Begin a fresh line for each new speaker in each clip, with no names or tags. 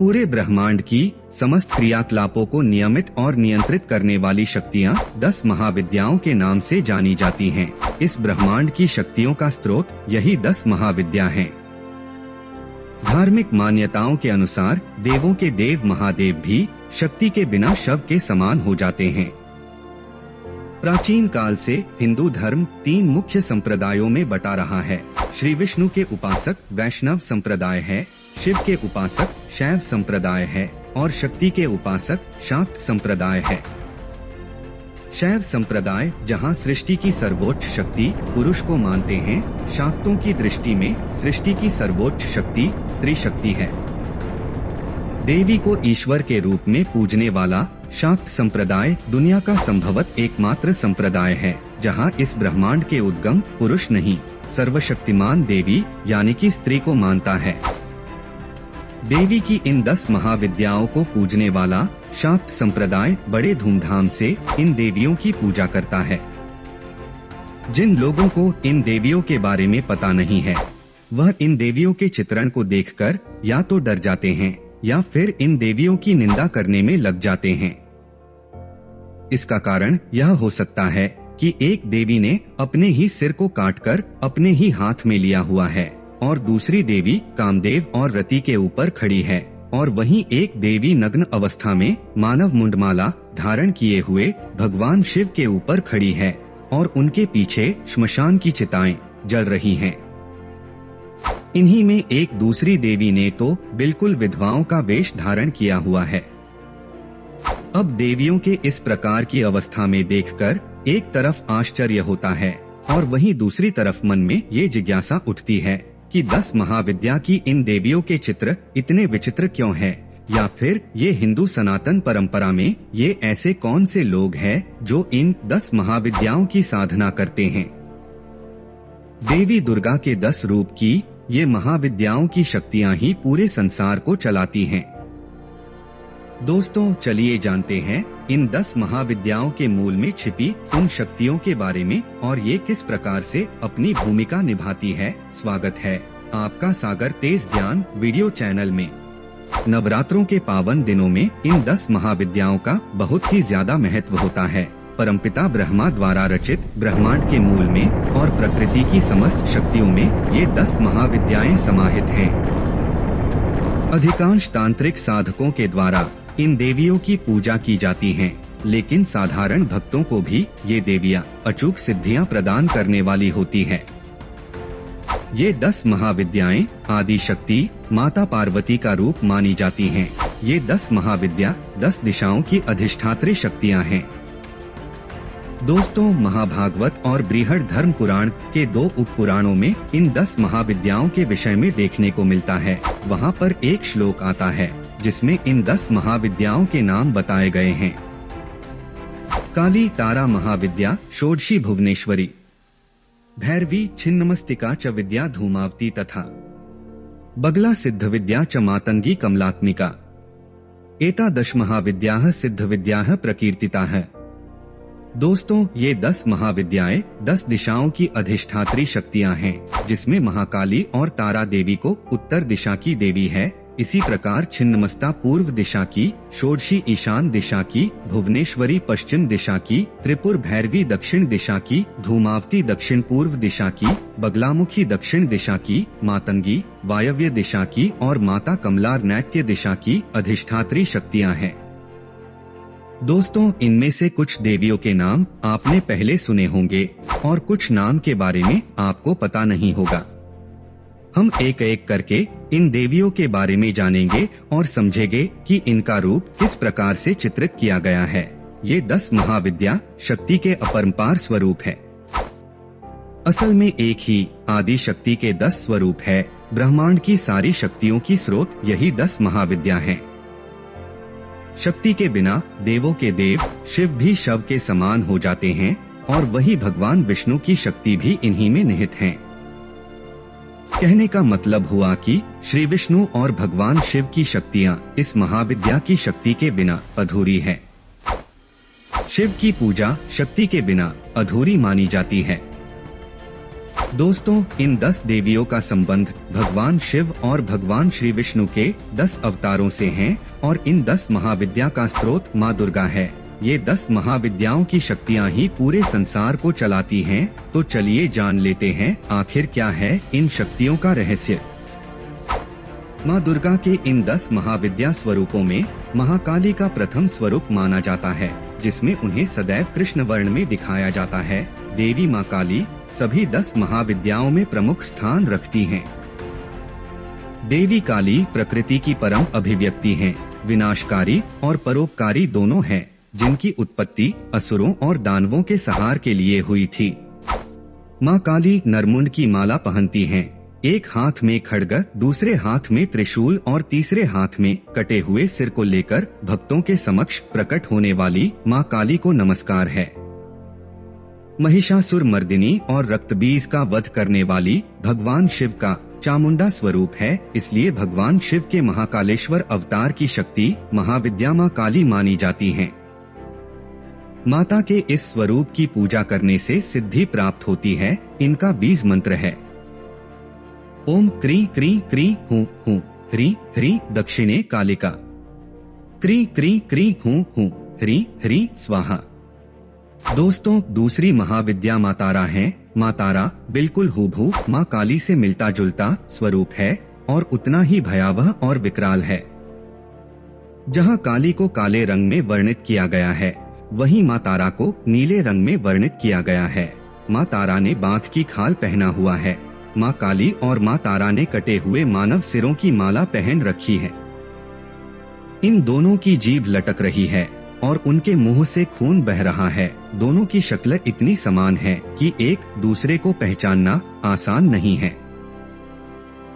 पूरे ब्रह्मांड की समस्त क्रियाकलापों को नियमित और नियंत्रित करने वाली शक्तियाँ 10 महाविद्याओं के नाम से जानी जाती हैं। इस ब्रह्मांड की शक्तियों का स्रोत यही 10 महाविद्या हैं। धार्मिक मान्यताओं के अनुसार देवों के देव महादेव भी शक्ति के बिना शव के समान हो जाते हैं। प्राचीन काल से हिंदू धर्म 3 मुख्य संप्रदायों में बटा रहा है। श्री विष्णु के उपासक वैष्णव संप्रदाय है, शिव के उपासक शैव संप्रदाय है और शक्ति के उपासक शाक्त संप्रदाय है। शैव संप्रदाय जहां सृष्टि की सर्वोच्च शक्ति पुरुष को मानते हैं, शाक्तों की दृष्टि में सृष्टि की सर्वोच्च शक्ति स्त्री शक्ति है। देवी को ईश्वर के रूप में पूजने वाला शाक्त संप्रदाय दुनिया का संभवत एकमात्र संप्रदाय है जहां इस ब्रह्मांड के उद्गम पुरुष नहीं सर्वशक्तिमान देवी यानी कि स्त्री को मानता है। देवी की इन 10 महाविद्याओं को पूजने वाला शाक्त संप्रदाय बड़े धूमधाम से इन देवियों की पूजा करता है। जिन लोगों को इन देवियों के बारे में पता नहीं है, वह इन देवियों के चित्रण को देखकर या तो डर जाते हैं या फिर इन देवियों की निंदा करने में लग जाते हैं। इसका कारण यह हो सकता है कि एक देवी ने अपने ही सिर को काटकर अपने ही हाथ में लिया हुआ है और दूसरी देवी कामदेव और रति के ऊपर खड़ी है और वहीं एक देवी नग्न अवस्था में मानव मुंडमाला धारण किए हुए भगवान शिव के ऊपर खड़ी है और उनके पीछे श्मशान की चिताएं जल रही हैं। इन्हीं में एक दूसरी देवी ने तो बिल्कुल विधवाओं का वेश धारण किया हुआ है। अब देवियों के इस प्रकार की अवस्था में देखकर एक तरफ आश्चर्य होता है और वहीं दूसरी तरफ मन में ये जिज्ञासा उठती है कि 10 महाविद्या की इन देवियों के चित्र इतने विचित्र क्यों हैं? या फिर ये हिंदू सनातन परंपरा में ये ऐसे कौन से लोग हैं जो इन 10 महाविद्याओं की साधना करते हैं? देवी दुर्गा के 10 रूप की ये महाविद्याओं की शक्तियां ही पूरे संसार को चलाती हैं। दोस्तों, चलिए जानते हैं इन 10 महाविद्याओं के मूल में छिपी उन शक्तियों के बारे में और ये किस प्रकार से अपनी भूमिका निभाती है। स्वागत है आपका सागर तेज ज्ञान वीडियो चैनल में। नवरात्रों के पावन दिनों में इन 10 महाविद्याओं का बहुत ही ज्यादा महत्व होता है। परमपिता ब्रह्मा द्वारा रचित ब्रह्मांड के मूल में और प्रकृति की समस्त शक्तियों में ये 10 महाविद्याएं समाहित हैं। अधिकांश तांत्रिक साधकों के द्वारा इन देवियों की पूजा की जाती हैं, लेकिन साधारण भक्तों को भी ये देवियां अचूक सिद्धियां प्रदान करने वाली होती है। ये 10 महाविद्याएं आदि शक्ति माता पार्वती का रूप मानी जाती हैं। ये 10 महाविद्या 10 दिशाओं की अधिष्ठात्री शक्तियां हैं। दोस्तों, महाभागवत और बृहद धर्म पुराण के 2 उप पुराणों में इन 10 महाविद्याओं के विषय में देखने को मिलता है। वहाँ पर एक श्लोक आता है जिसमें इन 10 महाविद्याओं के नाम बताए गए हैं। काली तारा महाविद्या षोडशी भुवनेश्वरी, भैरवी छिन्नमस्तिका च विद्या धूमावती तथा बगला सिद्ध विद्या च मातंगी कमलात्मिका, एतादश महाविद्याः सिद्ध विद्याः प्रकीर्तिताः। दोस्तों, ये 10 महाविद्याएं 10 दिशाओं की अधिष्ठात्री शक्तियां हैं, जिसमें महाकाली और तारा देवी को उत्तर दिशा की देवी है। इसी प्रकार छिन्नमस्ता पूर्व दिशा की, षोडशी ईशान दिशा की, भुवनेश्वरी पश्चिम दिशा की, त्रिपुर भैरवी दक्षिण दिशा की, धूमावती दक्षिण पूर्व दिशा की, बगलामुखी दक्षिण दिशा की, मातंगी वायव्य दिशा की और माता कमलार नैत्य दिशा की अधिष्ठात्री शक्तियां हैं। दोस्तों, इनमें से कुछ देवियों के नाम आपने पहले सुने होंगे और कुछ नाम के बारे में आपको पता नहीं होगा। हम एक एक करके इन देवियों के बारे में जानेंगे और समझेंगे कि इनका रूप किस प्रकार से चित्रित किया गया है। ये 10 महाविद्या शक्ति के अपरंपार स्वरूप है। असल में एक ही आदि शक्ति के 10 स्वरूप है। ब्रह्मांड की सारी शक्तियों की स्रोत यही 10 महाविद्या हैं। शक्ति के बिना देवों के देव शिव भी शव के समान हो जाते हैं और वही भगवान विष्णु की शक्ति भी इन्हीं में निहित है। कहने का मतलब हुआ कि श्री विष्णु और भगवान शिव की शक्तियाँ इस महाविद्या की शक्ति के बिना अधूरी है। शिव की पूजा शक्ति के बिना अधूरी मानी जाती है। दोस्तों, इन 10 देवियों का संबंध भगवान शिव और भगवान श्री विष्णु के 10 अवतारों से हैं और इन 10 महाविद्या का स्रोत माँ दुर्गा है। ये 10 महाविद्याओं की शक्तियाँ ही पूरे संसार को चलाती हैं। तो चलिए जान लेते हैं आखिर क्या है इन शक्तियों का रहस्य। माँ दुर्गा के इन 10 महाविद्या स्वरूपों में महाकाली का प्रथम स्वरूप माना जाता है, जिसमें उन्हें सदैव कृष्ण वर्ण में दिखाया जाता है। देवी माँ काली सभी 10 महाविद्याओं में प्रमुख स्थान रखती हैं। देवी काली प्रकृति की परम अभिव्यक्ति हैं, विनाशकारी और परोपकारी दोनों हैं, जिनकी उत्पत्ति असुरों और दानवों के संहार के लिए हुई थी। माँ काली नरमुंड की माला पहनती हैं। एक हाथ में खड्ग, दूसरे हाथ में त्रिशूल और तीसरे हाथ में कटे हुए सिर को लेकर भक्तों के समक्ष प्रकट होने वाली माँ काली को नमस्कार है। महिषासुर मर्दिनी और रक्तबीज का वध करने वाली भगवान शिव का चामुंडा स्वरूप है, इसलिए भगवान शिव के महाकालेश्वर अवतार की शक्ति महाविद्या माँ काली मानी जाती है। माता के इस स्वरूप की पूजा करने से सिद्धि प्राप्त होती है। इनका बीज मंत्र है ओम क्री क्री क्री हूँ हूँ ह्री ह्री दक्षिणे कालिका, क्री क्री क्री हूँ हूँ ह्री ह्री स्वाहा। दोस्तों, दूसरी महाविद्या माँ तारा है। माँ तारा बिल्कुल हूबहू माँ काली से मिलता जुलता स्वरूप है और उतना ही भयावह और विकराल है। जहाँ काली को काले रंग में वर्णित किया गया है, वहीं माँ तारा को नीले रंग में वर्णित किया गया है। माँ तारा ने बाघ की खाल पहना हुआ है। माँ काली और माँ तारा ने कटे हुए मानव सिरों की माला पहन रखी है। इन दोनों की जीभ लटक रही है और उनके मुंह से खून बह रहा है। दोनों की शक्ल इतनी समान है कि एक दूसरे को पहचानना आसान नहीं है।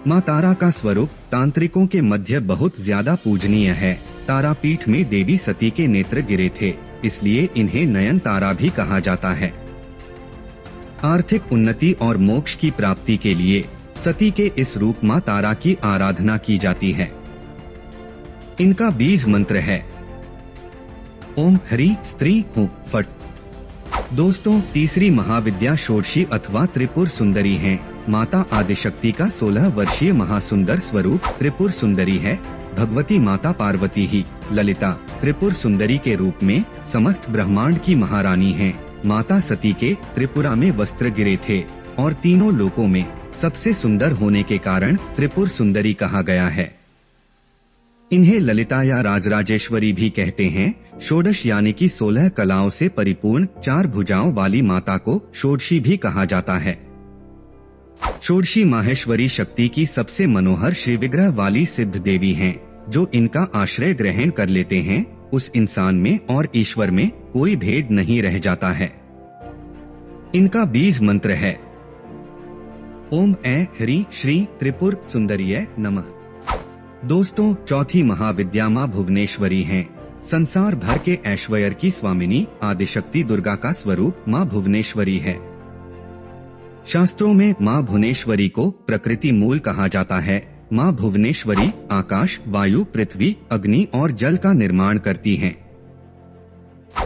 माँ तारा का स्वरूप तांत्रिकों के मध्य बहुत ज्यादा पूजनीय है। तारापीठ में देवी सती के नेत्र गिरे थे, इसलिए इन्हें नयन तारा भी कहा जाता है। आर्थिक उन्नति और मोक्ष की प्राप्ति के लिए सती के इस रूप माँ तारा की आराधना की जाती है। इनका बीज मंत्र है ओम ह्री स्त्री हूँ फट। दोस्तों, तीसरी महाविद्या षोडशी अथवा त्रिपुर सुंदरी है। माता आदिशक्ति का 16 वर्षीय महासुंदर स्वरूप त्रिपुर सुंदरी है। भगवती माता पार्वती ही ललिता त्रिपुर सुंदरी के रूप में समस्त ब्रह्मांड की महारानी हैं। माता सती के त्रिपुरा में वस्त्र गिरे थे और तीनों लोकों में सबसे सुंदर होने के कारण त्रिपुर सुंदरी कहा गया है। इन्हें ललिता या राजराजेश्वरी भी कहते हैं। षोडश यानी कि 16 कलाओं से परिपूर्ण 4 भुजाओं वाली माता को षोडशी भी कहा जाता है। षोडशी माहेश्वरी शक्ति की सबसे मनोहर श्री विग्रह वाली सिद्ध देवी हैं। जो इनका आश्रय ग्रहण कर लेते हैं, उस इंसान में और ईश्वर में कोई भेद नहीं रह जाता है। इनका बीज मंत्र है ओम ऐ ह्री श्री त्रिपुर सुंदरीय नमः। दोस्तों, चौथी महाविद्या माँ भुवनेश्वरी हैं। संसार भर के ऐश्वर्य की स्वामिनी आदिशक्ति दुर्गा का स्वरूप माँ भुवनेश्वरी है। शास्त्रों में माँ भुवनेश्वरी को प्रकृति मूल कहा जाता है। माँ भुवनेश्वरी आकाश, वायु, पृथ्वी, अग्नि और जल का निर्माण करती हैं।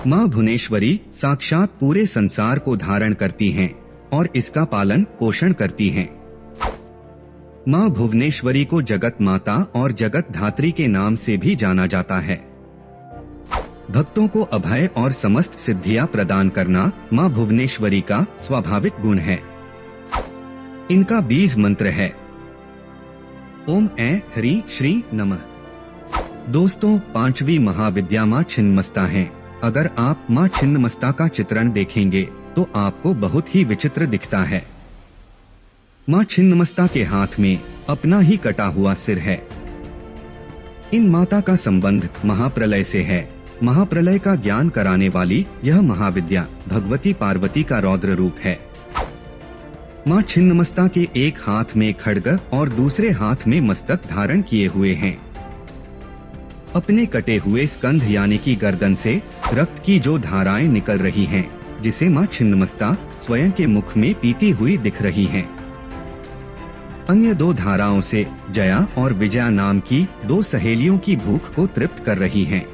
माँ भुवनेश्वरी साक्षात पूरे संसार को धारण करती हैं और इसका पालन पोषण करती हैं। माँ भुवनेश्वरी को जगत माता और जगत धात्री के नाम से भी जाना जाता है। भक्तों को अभय और समस्त सिद्धियां प्रदान करना माँ भुवनेश्वरी का स्वाभाविक गुण है। इनका बीज मंत्र है ओम ऐ ह्री श्री नमः। दोस्तों, पांचवी महाविद्या माँ छिन्नमस्ता है। अगर आप माँ छिन्नमस्ता का चित्रण देखेंगे तो आपको बहुत ही विचित्र दिखता है। माँ छिन्नमस्ता के हाथ में अपना ही कटा हुआ सिर है। इन माता का संबंध महाप्रलय से है। महाप्रलय का ज्ञान कराने वाली यह महाविद्या भगवती पार्वती का रौद्र रूप है। माँ छिन्नमस्ता के एक हाथ में खड्ग और दूसरे हाथ में मस्तक धारण किए हुए हैं। अपने कटे हुए स्कंध यानी कि गर्दन से रक्त की जो धाराएं निकल रही हैं, जिसे माँ छिन्नमस्ता स्वयं के मुख में पीती हुई दिख रही हैं। अन्य 2 धाराओं से जया और विजया नाम की 2 सहेलियों की भूख को तृप्त कर रही हैं।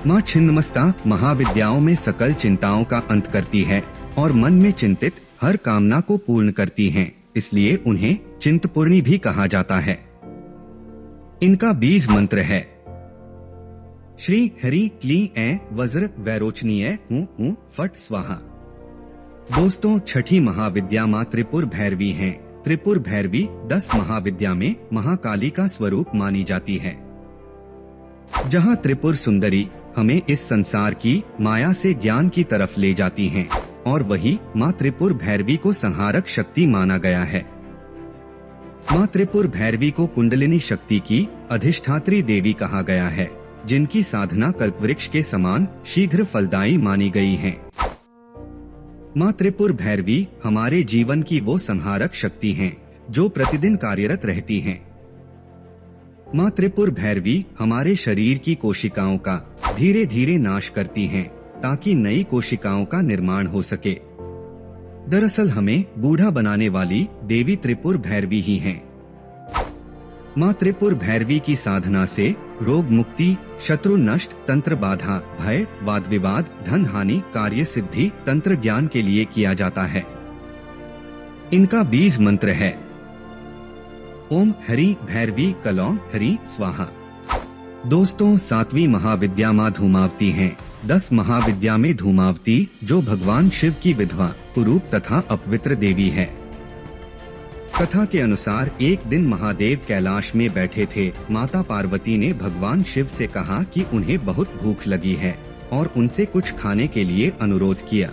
माँ छिन्नमस्ता महाविद्याओं में सकल चिंताओं का अंत करती है और मन में चिंतित हर कामना को पूर्ण करती हैं, इसलिए उन्हें चिंतपूर्णी भी कहा जाता है। इनका बीज मंत्र है श्री हरि क्ली ऐ वज्र वैरोचनीय हूँ फट स्वाहा। दोस्तों, छठी महाविद्या माँ त्रिपुर भैरवी हैं। त्रिपुर भैरवी 10 महाविद्या में महाकाली का स्वरूप मानी जाती है। जहाँ त्रिपुर सुंदरी हमें इस संसार की माया से ज्ञान की तरफ ले जाती हैं, और वही माँ त्रिपुर भैरवी को संहारक शक्ति माना गया है। माँ त्रिपुर भैरवी को कुंडलिनी शक्ति की अधिष्ठात्री देवी कहा गया है, जिनकी साधना कल्पवृक्ष के समान शीघ्र फलदायी मानी गई है। माँ त्रिपुर भैरवी हमारे जीवन की वो संहारक शक्ति हैं, जो प्रतिदिन कार्यरत रहती हैं। माँ त्रिपुर भैरवी हमारे शरीर की कोशिकाओं का धीरे धीरे नाश करती हैं, ताकि नई कोशिकाओं का निर्माण हो सके। दरअसल हमें बूढ़ा बनाने वाली देवी त्रिपुर भैरवी ही हैं। माँ त्रिपुर भैरवी की साधना से रोग मुक्ति, शत्रु नष्ट, तंत्र बाधा, भय, वाद विवाद, धन हानि, कार्य सिद्धि तंत्र ज्ञान के लिए किया जाता है। इनका बीज मंत्र है ओम हरि भैरवी कलौ हरि स्वाहा। दोस्तों, 7वीं महाविद्या माँ धूमावती हैं। 10 महाविद्या में धूमावती, जो भगवान शिव की विधवा, कुरूप तथा अपवित्र देवी है। कथा के अनुसार एक दिन महादेव कैलाश में बैठे थे। माता पार्वती ने भगवान शिव से कहा कि उन्हें बहुत भूख लगी है और उनसे कुछ खाने के लिए अनुरोध किया।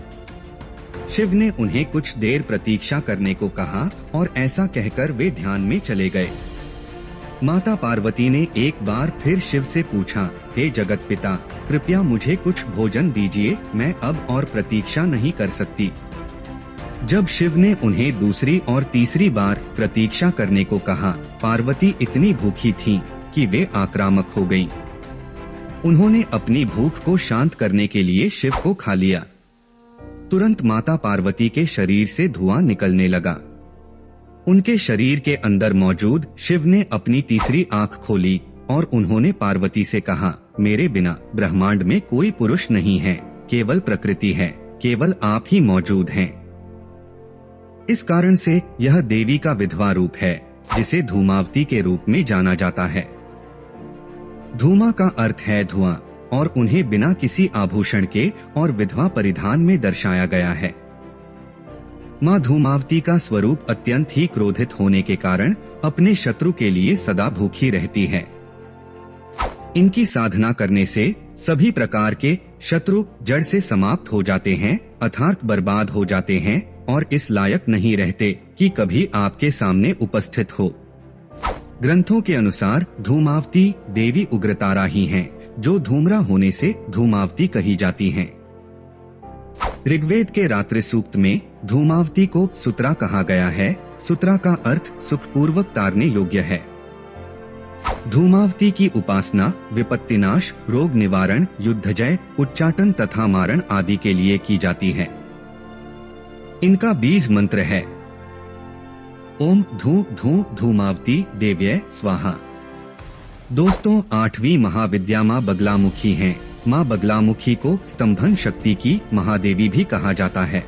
शिव ने उन्हें कुछ देर प्रतीक्षा करने को कहा और ऐसा कहकर वे ध्यान में चले गए। माता पार्वती ने एक बार फिर शिव से पूछा, हे जगत पिता, कृपया मुझे कुछ भोजन दीजिए, मैं अब और प्रतीक्षा नहीं कर सकती। जब शिव ने उन्हें दूसरी और तीसरी बार प्रतीक्षा करने को कहा, पार्वती इतनी भूखी थीं कि वे आक्रामक हो गईं। उन्होंने अपनी भूख को शांत करने के लिए शिव को खा लिया। तुरंत माता पार्वती के शरीर से धुआं निकलने लगा। उनके शरीर के अंदर मौजूद शिव ने अपनी तीसरी आंख खोली और उन्होंने पार्वती से कहा, मेरे बिना ब्रह्मांड में कोई पुरुष नहीं है, केवल प्रकृति है, केवल आप ही मौजूद हैं। इस कारण से यह देवी का विधवा रूप है, जिसे धूमावती के रूप में जाना जाता है। धूमा का अर्थ है धुआं और उन्हें बिना किसी आभूषण के और विधवा परिधान में दर्शाया गया है। माँ धूमावती का स्वरूप अत्यंत ही क्रोधित होने के कारण अपने शत्रु के लिए सदा भूखी रहती है। इनकी साधना करने से सभी प्रकार के शत्रु जड़ से समाप्त हो जाते हैं, अर्थात बर्बाद हो जाते हैं और इस लायक नहीं रहते कि कभी आपके सामने उपस्थित हो। ग्रंथों के अनुसार धूमावती देवी उग्रतारा ही हैं, जो धूम्रा होने से धूमावती कही जाती हैं। ऋग्वेद के रात्रि सूक्त में धूमावती को सुत्रा कहा गया है। सुत्रा का अर्थ सुखपूर्वक तारने योग्य है। धूमावती की उपासना विपत्तिनाश, रोग निवारण, युद्धजय, उच्चाटन तथा मारण आदि के लिए की जाती है। इनका बीज मंत्र है ओम धू धू धूमावती देव्यै स्वाहा। दोस्तों, 8वीं महाविद्या माँ बगलामुखी हैं। माँ बगलामुखी को स्तंभन शक्ति की महादेवी भी कहा जाता है।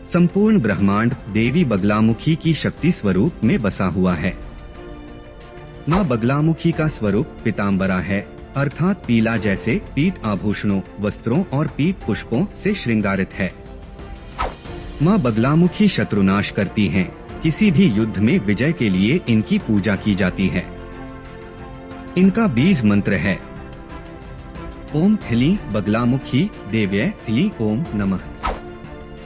संपूर्ण ब्रह्मांड देवी बगलामुखी की शक्ति स्वरूप में बसा हुआ है। माँ बगलामुखी का स्वरूप पीतांबरा है, अर्थात पीला, जैसे पीत आभूषणों, वस्त्रों और पीत पुष्पों से श्रृंगारित है। माँ बगलामुखी शत्रुनाश करती हैं। किसी भी युद्ध में विजय के लिए इनकी पूजा की जाती है। इनका बीज मंत्र है ओम ह्लीं बगलामुखी देव्यै ह्लीं ओम नमः।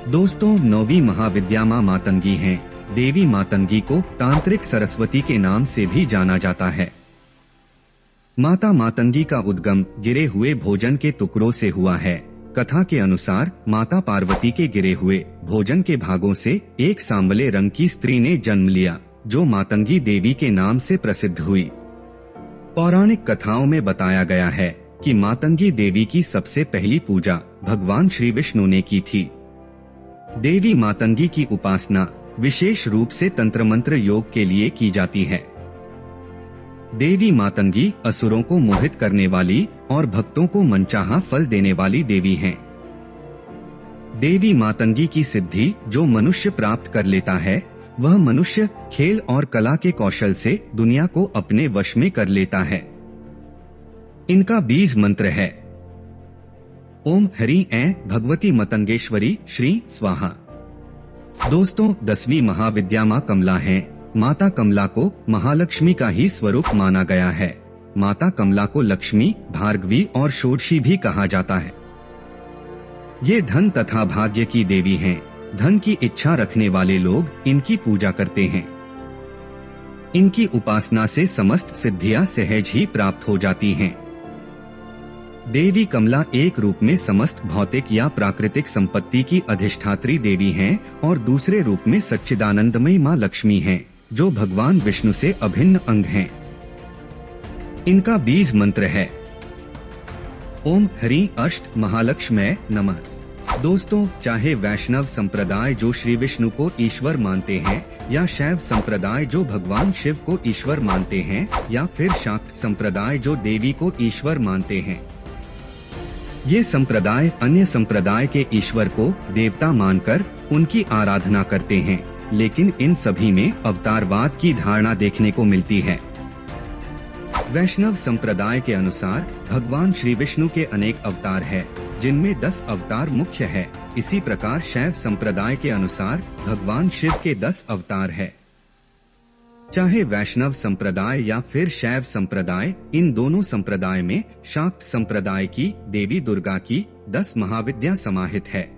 दोस्तों, 9वीं महाविद्या माँ मातंगी हैं। देवी मातंगी को तांत्रिक सरस्वती के नाम से भी जाना जाता है। माता मातंगी का उद्गम गिरे हुए भोजन के टुकड़ों से हुआ है। कथा के अनुसार माता पार्वती के गिरे हुए भोजन के भागों से एक सांवले रंग की स्त्री ने जन्म लिया, जो मातंगी देवी के नाम से प्रसिद्ध हुई। पौराणिक कथाओं में बताया गया है कि मातंगी देवी की सबसे पहली पूजा भगवान श्री विष्णु ने की थी। देवी मातंगी की उपासना विशेष रूप से तंत्र मंत्र योग के लिए की जाती है। देवी मातंगी असुरों को मोहित करने वाली और भक्तों को मनचाहा फल देने वाली देवी हैं। देवी मातंगी की सिद्धि जो मनुष्य प्राप्त कर लेता है, वह मनुष्य खेल और कला के कौशल से दुनिया को अपने वश में कर लेता है। इनका बीज मंत्र है ओम हरि ऐं भगवती मतंगेश्वरी श्री स्वाहा। दोस्तों, 10वीं महाविद्या माँ कमला है। माता कमला को महालक्ष्मी का ही स्वरूप माना गया है। माता कमला को लक्ष्मी, भार्गवी और षोडशी भी कहा जाता है। ये धन तथा भाग्य की देवी हैं। धन की इच्छा रखने वाले लोग इनकी पूजा करते हैं। इनकी उपासना से समस्त सिद्धियां सहज ही प्राप्त हो जाती हैं। देवी कमला एक रूप में समस्त भौतिक या प्राकृतिक संपत्ति की अधिष्ठात्री देवी हैं और दूसरे रूप में सच्चिदानंदमयी माँ लक्ष्मी हैं, जो भगवान विष्णु से अभिन्न अंग हैं। इनका बीज मंत्र है ओम हरि अष्ट महालक्ष्म्यै नमः। दोस्तों, चाहे वैष्णव संप्रदाय जो श्री विष्णु को ईश्वर मानते हैं, या शैव संप्रदाय जो भगवान शिव को ईश्वर मानते हैं, या फिर शाक्त संप्रदाय जो देवी को ईश्वर मानते हैं, ये संप्रदाय अन्य संप्रदाय के ईश्वर को देवता मानकर उनकी आराधना करते हैं, लेकिन इन सभी में अवतारवाद की धारणा देखने को मिलती है। वैष्णव संप्रदाय के अनुसार भगवान श्री विष्णु के अनेक अवतार हैं, जिनमें 10 अवतार मुख्य है। इसी प्रकार शैव संप्रदाय के अनुसार भगवान शिव के 10 अवतार है। चाहे वैष्णव संप्रदाय या फिर शैव संप्रदाय, इन दोनों संप्रदाय में शाक्त संप्रदाय की देवी दुर्गा की 10 महाविद्या समाहित है।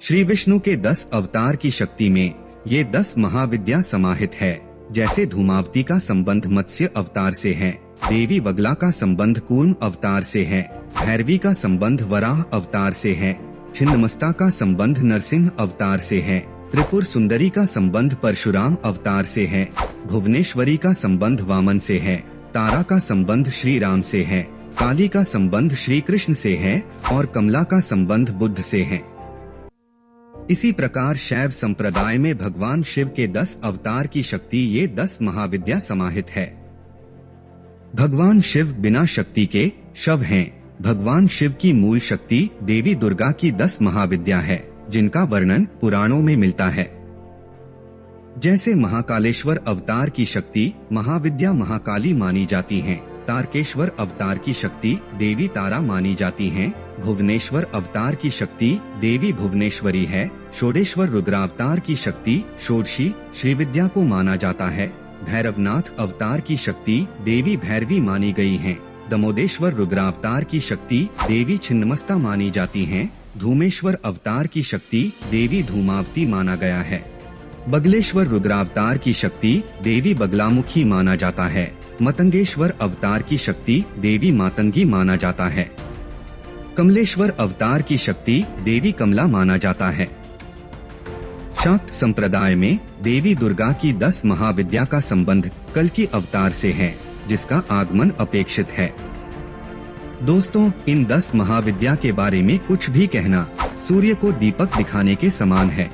श्री विष्णु के 10 अवतार की शक्ति में ये 10 महाविद्या समाहित है। जैसे धूमावती का संबंध मत्स्य अवतार से है, देवी वगला का संबंध कूर्म अवतार से है, भैरवी का संबंध वराह अवतार से है, छिन्नमस्ता का संबंध नरसिंह अवतार से है, त्रिपुर सुंदरी का संबंध परशुराम अवतार से है, भुवनेश्वरी का संबंध वामन से है, तारा का संबंध श्री राम से है, काली का संबंध श्री कृष्ण से है और कमला का संबंध बुद्ध से है। इसी प्रकार शैव संप्रदाय में भगवान शिव के 10 अवतार की शक्ति ये 10 महाविद्या समाहित है। भगवान शिव बिना शक्ति के शव हैं। भगवान शिव की मूल शक्ति देवी दुर्गा की 10 महाविद्या है, जिनका वर्णन पुराणों में मिलता है। जैसे महाकालेश्वर अवतार की शक्ति महाविद्या महाकाली मानी जाती हैं, तारकेश्वर अवतार की शक्ति देवी तारा मानी जाती हैं, भुवनेश्वर अवतार की शक्ति देवी भुवनेश्वरी है, षोडेश्वर रुद्रावतार की शक्ति षोडशी श्रीविद्या को माना जाता है, भैरवनाथ अवतार की शक्ति देवी भैरवी मानी गई है, दमोदेश्वर रुद्रावतार की शक्ति देवी छिन्नमस्ता मानी जाती हैं, धूमेश्वर अवतार की शक्ति देवी धूमावती माना गया है, बगलेश्वर रुद्रावतार की शक्ति देवी बगलामुखी माना जाता है, मतंगेश्वर अवतार की शक्ति देवी मातंगी माना जाता है, कमलेश्वर अवतार की शक्ति देवी कमला माना जाता है। शाक्त संप्रदाय में देवी दुर्गा की 10 महाविद्या का संबंध कल्कि अवतार से है, जिसका आगमन अपेक्षित है। दोस्तों, इन 10 महाविद्या के बारे में कुछ भी कहना सूर्य को दीपक दिखाने के समान है।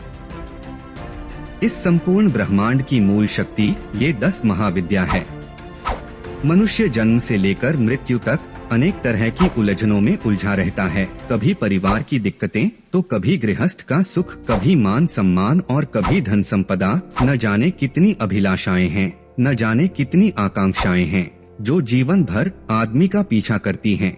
इस संपूर्ण ब्रह्मांड की मूल शक्ति ये 10 महाविद्या है। मनुष्य जन्म से लेकर मृत्यु तक अनेक तरह की उलझनों में उलझा रहता है। कभी परिवार की दिक्कतें, तो कभी गृहस्थ का सुख, कभी मान सम्मान और कभी धन संपदा। न जाने कितनी अभिलाषाएं हैं, न जाने कितनी आकांक्षाएं हैं, जो जीवन भर आदमी का पीछा करती हैं।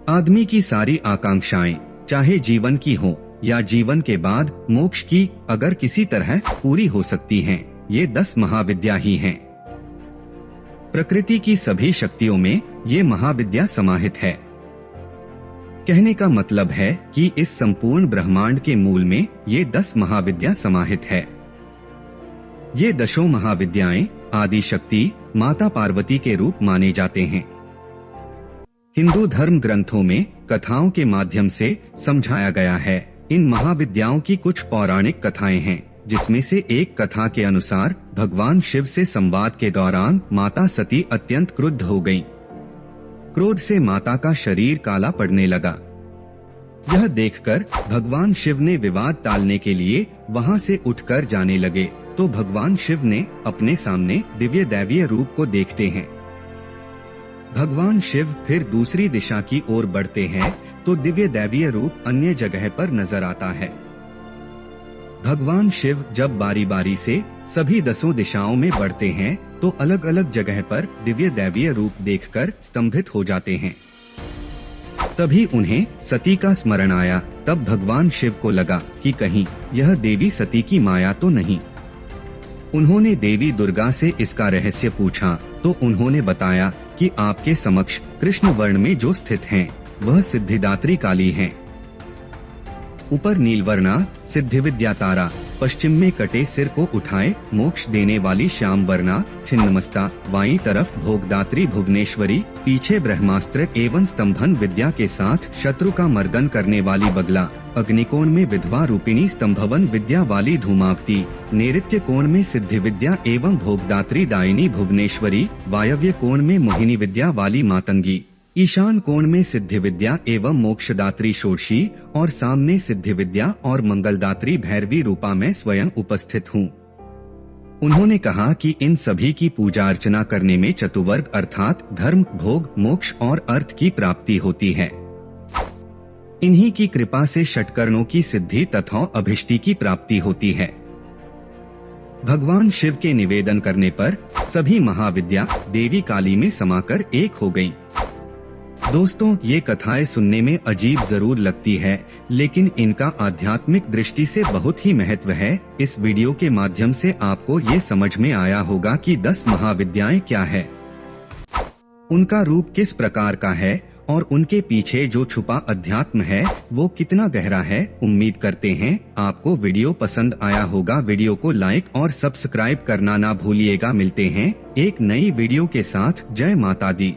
आदमी की सारी आकांक्षाएं, चाहे जीवन की हो या जीवन के बाद मोक्ष की, अगर किसी तरह पूरी हो सकती हैं, ये 10 महाविद्या ही हैं। प्रकृति की सभी शक्तियों में ये महाविद्या समाहित है। कहने का मतलब है कि इस संपूर्ण ब्रह्मांड के मूल में ये 10 महाविद्या समाहित है। ये 10 महाविद्याएं आदि शक्ति माता पार्वती के रूप माने जाते हैं। हिंदू धर्म ग्रंथों में कथाओं के माध्यम से समझाया गया है। इन महाविद्याओं की कुछ पौराणिक कथाएं हैं, जिसमें से एक कथा के अनुसार भगवान शिव से संवाद के दौरान माता सती अत्यंत क्रुद्ध हो गईं। क्रोध से माता का शरीर काला पड़ने लगा। यह देखकर भगवान शिव ने विवाद टालने के लिए वहां से उठकर जाने लगे, तो भगवान शिव ने अपने सामने दिव्य दैवीय रूप को देखते हैं। भगवान शिव फिर दूसरी दिशा की ओर बढ़ते हैं, तो दिव्य दैवीय रूप अन्य जगह पर नजर आता है। भगवान शिव जब बारी बारी से सभी 10 दिशाओं में बढ़ते हैं तो अलग अलग जगह पर दिव्य दैवीय रूप देखकर स्तंभित हो जाते हैं। तभी उन्हें सती का स्मरण आया। तब भगवान शिव को लगा कि कहीं यह देवी सती की माया तो नहीं। उन्होंने देवी दुर्गा से इसका रहस्य पूछा तो उन्होंने बताया कि आपके समक्ष कृष्ण वर्ण में जो स्थित हैं, वह सिद्धिदात्री काली हैं। ऊपर नीलवर्णा सिद्धिविद्या तारा, पश्चिम में कटे सिर को उठाए मोक्ष देने वाली श्याम वर्णा छिन्नमस्ता, बाईं तरफ भोगदात्री भुवनेश्वरी, पीछे ब्रह्मास्त्र एवं स्तंभन विद्या के साथ शत्रु का मर्दन करने वाली बगला, अग्निकोण में विधवा रूपिणी स्तंभवन विद्या वाली धूमावती, नैऋत्य कोण में सिद्धि विद्या एवं भोगदात्री दायिनी भुवनेश्वरी, वायव्य कोण में मोहिनी विद्या वाली मातंगी, ईशान कोण में सिद्धि विद्या एवं मोक्षदात्री षोडशी और सामने सिद्धि विद्या और मंगलदात्री भैरवी रूपा में स्वयं उपस्थित हूँ। उन्होंने कहा कि इन सभी की पूजा अर्चना करने में चतुर्वर्ग अर्थात धर्म, भोग, मोक्ष और अर्थ की प्राप्ति होती है। इन्हीं की कृपा से षटकर्णों की सिद्धि तथा अभिष्टि की प्राप्ति होती है। भगवान शिव के निवेदन करने पर सभी महाविद्या देवी काली में समाकर एक हो गयी। दोस्तों, ये कथाएं सुनने में अजीब जरूर लगती है, लेकिन इनका आध्यात्मिक दृष्टि से बहुत ही महत्व है। इस वीडियो के माध्यम से आपको ये समझ में आया होगा कि 10 महाविद्याएं क्या है, उनका रूप किस प्रकार का है और उनके पीछे जो छुपा अध्यात्म है वो कितना गहरा है। उम्मीद करते हैं आपको वीडियो पसंद आया होगा। वीडियो को लाइक और सब्सक्राइब करना ना भूलिएगा। मिलते हैं एक नई वीडियो के साथ। जय माता दी।